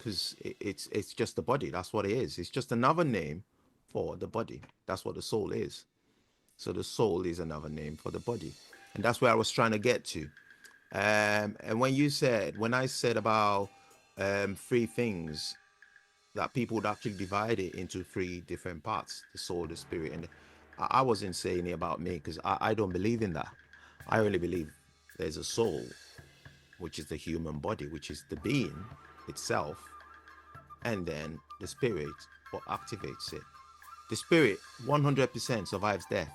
because it's just the body. That's what it is. It's just another name for the body. That's what the soul is. So the soul is another name for the body, and that's where I was trying to get to. And when I said about three things, that people would actually divide it into three different parts: the soul, the spirit, and I wasn't saying it about me, because I don't believe in that. I only believe there's a soul, which is the human body, which is the being itself, and then the spirit, what activates it. The spirit 100% survives death,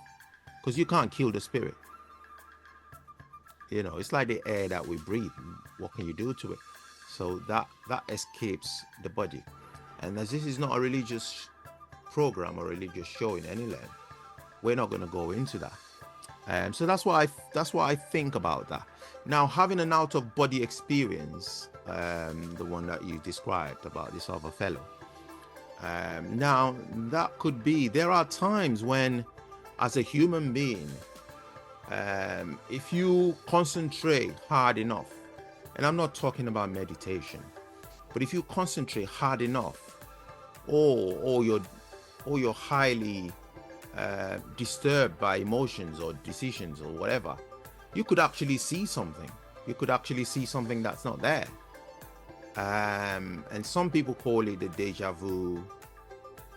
because you can't kill the spirit. You know, it's like the air that we breathe. What can you do to it? So that escapes the body. And as this is not a religious program or religious show in any land, we're not going to go into that. So that's what I think about that. Now, having an out of body experience, the one that you described about this other fellow. Now that could be. There are times when, as a human being, if you concentrate hard enough, and I'm not talking about meditation, but if you concentrate hard enough, or you're highly disturbed by emotions or decisions or whatever, you could actually see something. You could actually see something that's not there. And some people call it the deja vu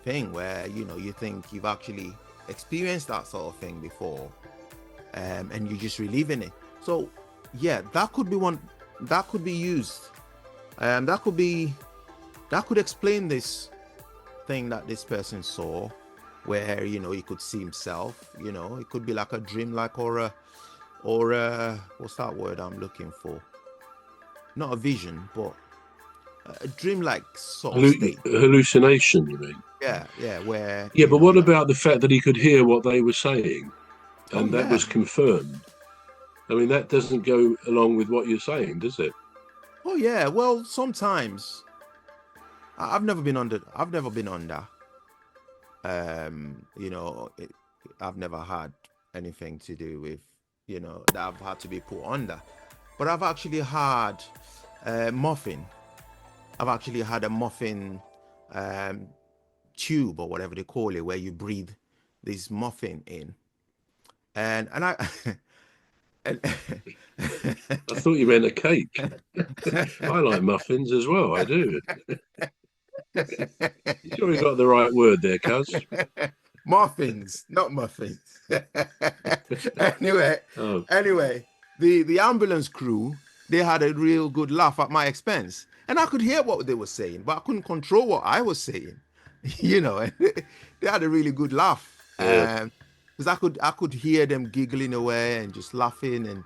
thing, where you think you've actually experienced that sort of thing before, and you're just reliving it. So yeah, that could be one. That could be used. That could explain this thing that this person saw, where he could see himself. It could be like a dream, like or what's that word I'm looking for? Not a vision, but a dream-like sort of state. Hallucination, you mean? Yeah, where. Yeah, but what about the fact that he could hear what they were saying, and that yeah. was confirmed? I mean, that doesn't go along with what you're saying, does it? Oh yeah. Well, sometimes I've never been under. I've never had anything to do with that I've had to be put under, but I've actually had muffin. I've actually had a muffin tube, or whatever they call it, where you breathe this muffin in, and I. I thought you meant a cake. I like muffins as well. I do. You sure you got the right word there, cuz? Muffins, not muffins. Anyway, the ambulance crew, they had a real good laugh at my expense, and I could hear what they were saying, but I couldn't control what I was saying. They had a really good laugh, because I could hear them giggling away and just laughing, and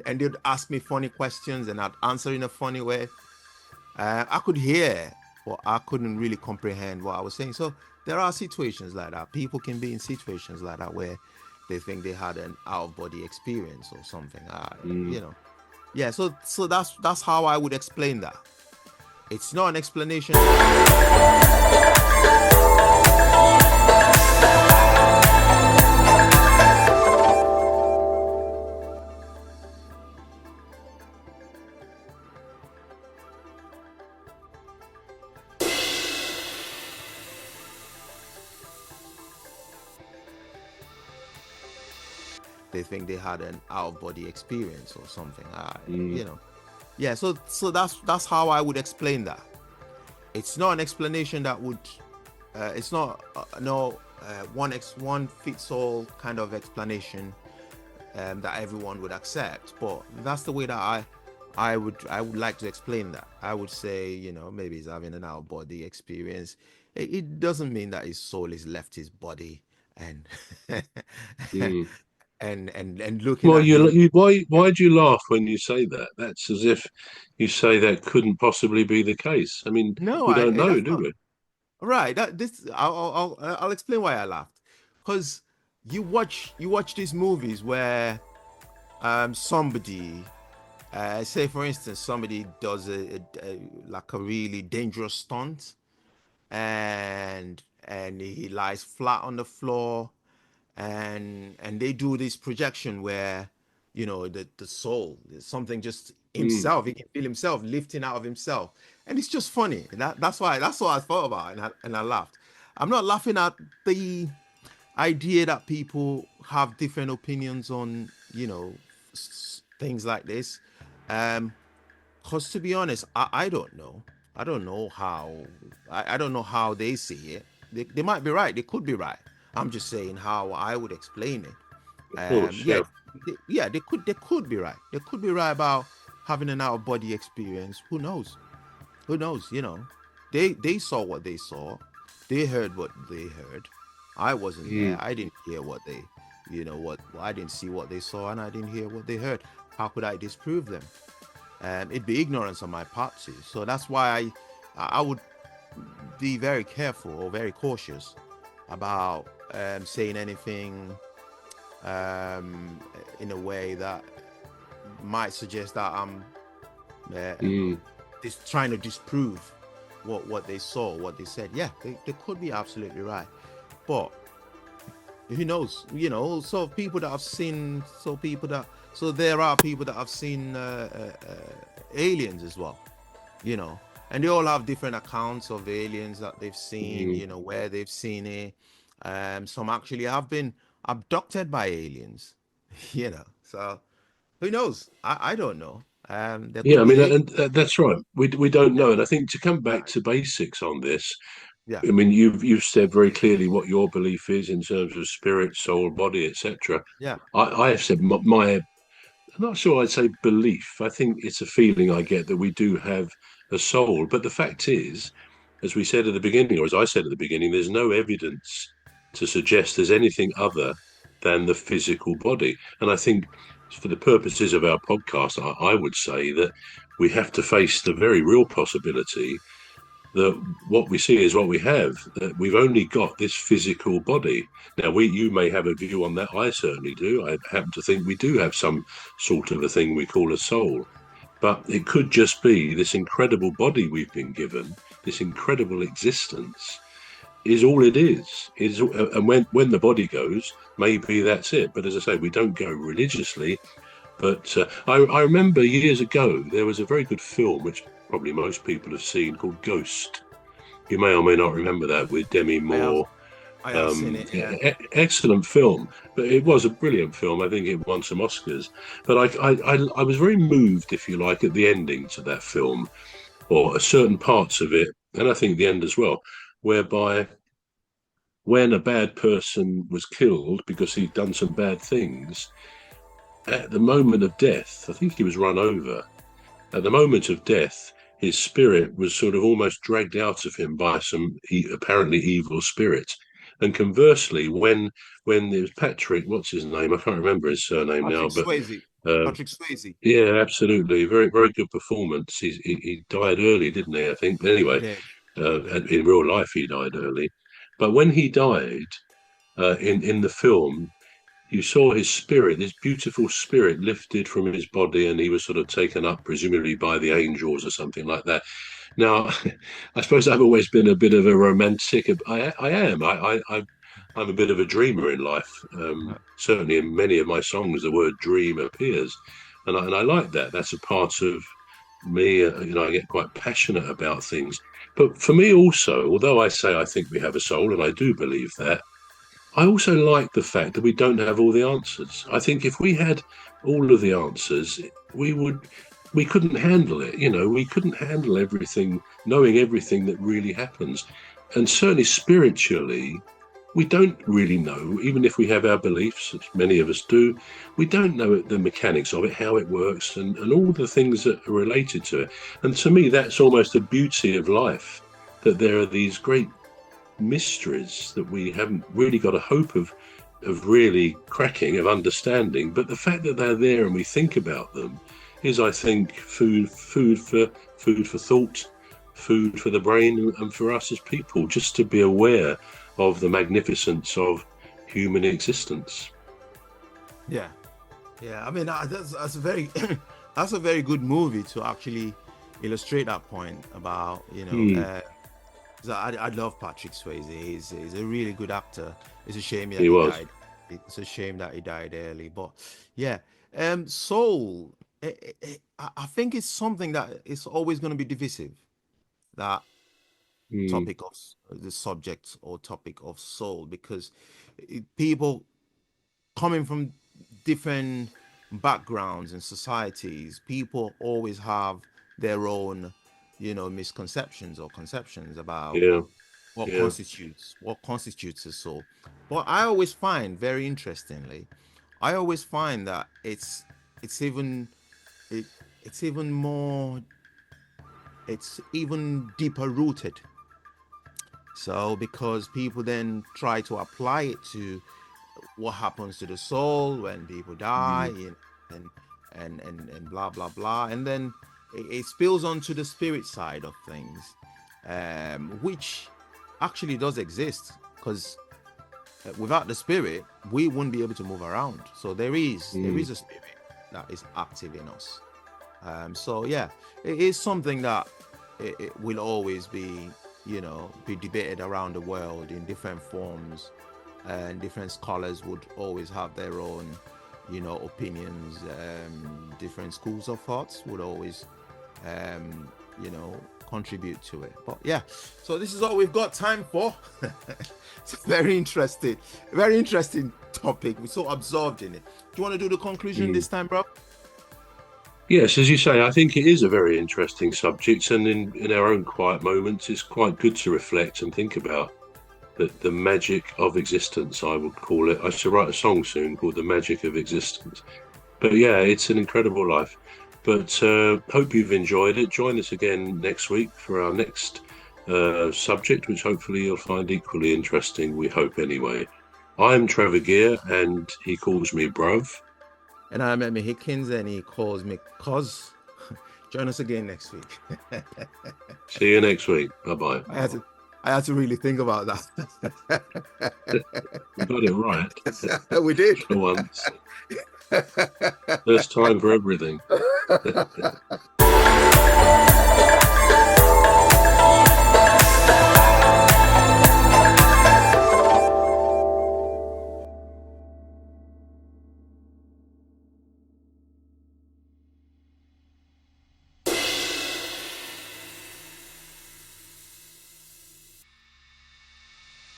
and they'd ask me funny questions, and I'd answer in a funny way. I could hear, but I couldn't really comprehend what I was saying. So there are situations like that. People can be in situations like that where they think they had an out-of-body experience or something. Yeah. So that's how I would explain that. It's not an explanation. They think they had an out-of-body experience or something. Yeah. So that's how I would explain that. It's not an explanation that would. It's not one fits all kind of explanation that everyone would accept. But that's the way that I would like to explain that. I would say, maybe he's having an out-of-body experience. It doesn't mean that his soul has left his body and. And looking Well, at why do you laugh when you say that? That's as if you say that couldn't possibly be the case. I mean, no, we don't know, that's do not we? right. I'll explain why I laughed, because you watch these movies where somebody, say for instance, somebody does like a really dangerous stunt, and he lies flat on the floor, and they do this projection where the soul, something just himself. He can feel himself lifting out of himself, and it's just funny. And that's what I thought about, and I laughed. I'm not laughing at the idea that people have different opinions on, things like this. Because to be honest, I don't know. I don't know how. I don't know how they see it. They might be right. They could be right. I'm just saying how I would explain it. Of course, yeah. They could be right. They could be right about having an out of body experience. Who knows? Who knows? They saw what they saw. They heard what they heard. I wasn't there. I didn't hear what they, I didn't see what they saw, and I didn't hear what they heard. How could I disprove them? It'd be ignorance on my part too. So that's why I would be very careful or very cautious about saying anything in a way that might suggest that I'm just trying to disprove what they saw, what they said. Yeah, they could be absolutely right, but who knows? So people that have seen, so there are people that have seen aliens as well, and they all have different accounts of aliens that they've seen, where they've seen it. Some actually have been abducted by aliens, so who knows? I don't know. Yeah, I mean, and that's right. We don't know, and I think to come back to basics on this, yeah, I mean, you've said very clearly what your belief is in terms of spirit, soul, body, etc. yeah, I have said my I'm not sure I'd say belief. I think it's a feeling I get that we do have a soul. But the fact is, as we said at the beginning, or as I said at the beginning, there's no evidence to suggest there's anything other than the physical body. And I think for the purposes of our podcast, I would say that we have to face the very real possibility that what we see is what we have, that we've only got this physical body. Now, you may have a view on that. I certainly do. I happen to think we do have some sort of a thing we call a soul. But it could just be this incredible body we've been given, this incredible existence is all it is. And when the body goes, maybe that's it. But as I say, we don't go religiously. But I remember years ago, there was a very good film, which probably most people have seen, called Ghost. You may or may not remember that, with Demi Moore. I have seen it. Yeah. Excellent film, but it was a brilliant film. I think it won some Oscars. But I was very moved, if you like, at the ending to that film, or certain parts of it, and I think the end as well, whereby when a bad person was killed because he'd done some bad things, at the moment of death, I think he was run over. At the moment of death, his spirit was sort of almost dragged out of him by some apparently evil spirit. And conversely, when it was Patrick, what's his name? I can't remember his surname now, but Patrick Swayze. Yeah, absolutely, very very good performance. He died early, didn't he? I think. But anyway, in real life, he died early. But when he died in the film, you saw his spirit, this beautiful spirit lifted from his body, and he was sort of taken up, presumably by the angels or something like that. Now, I suppose I've always been a bit of a romantic. I am. I'm a bit of a dreamer in life. Certainly, in many of my songs, the word "dream" appears, and I like that. That's a part of me. I get quite passionate about things. But for me, also, although I say I think we have a soul, and I do believe that, I also like the fact that we don't have all the answers. I think if we had all of the answers, we couldn't handle it. We couldn't handle everything, knowing everything that really happens. And certainly spiritually, we don't really know, even if we have our beliefs, as many of us do, we don't know the mechanics of it, how it works, and all the things that are related to it. And to me, that's almost the beauty of life, that there are these great mysteries that we haven't really got a hope of really cracking, of understanding. But the fact that they're there and we think about them is, I think, food for thought, food for the brain, and for us as people, just to be aware of the magnificence of human existence. Yeah. I mean, that's a very that's a very good movie to actually illustrate that point about I love Patrick Swayze. He's a really good actor. It's a shame that he died. It's a shame that he died early. But yeah, soul. I think it's something that is always going to be divisive. That Mm, topic of the subject or topic of soul, because people coming from different backgrounds and societies, people always have their own, misconceptions or conceptions about yeah, what yeah. constitutes a soul. But I always find, very interestingly, I always find that it's even it, it's even more it's even deeper rooted. So because people then try to apply it to what happens to the soul when people die, Mm, and blah blah blah, and then it spills onto the spirit side of things, which actually does exist, because without the spirit we wouldn't be able to move around. So there is mm, a spirit that is active in us. So yeah, it is something that it will always be debated around the world in different forms, and different scholars would always have their own, opinions. Different schools of thoughts would always, contribute to it. But yeah, so this is all we've got time for. It's very interesting topic. We're so absorbed in it. Do you want to do the conclusion mm. this time, bro? Yes, as you say, I think it is a very interesting subject, and in our own quiet moments, it's quite good to reflect and think about the magic of existence, I would call it. I should write a song soon called The Magic of Existence. But yeah, it's an incredible life. But hope you've enjoyed it. Join us again next week for our next subject, which hopefully you'll find equally interesting, we hope anyway. I'm Trevor Gear, and he calls me Bruv. And I'm Emmy Hikins, and he calls me Cos. Join us again next week. See you next week. Bye bye. I had to, I had to really think about You got it right that. We did. for once. There's time for everything.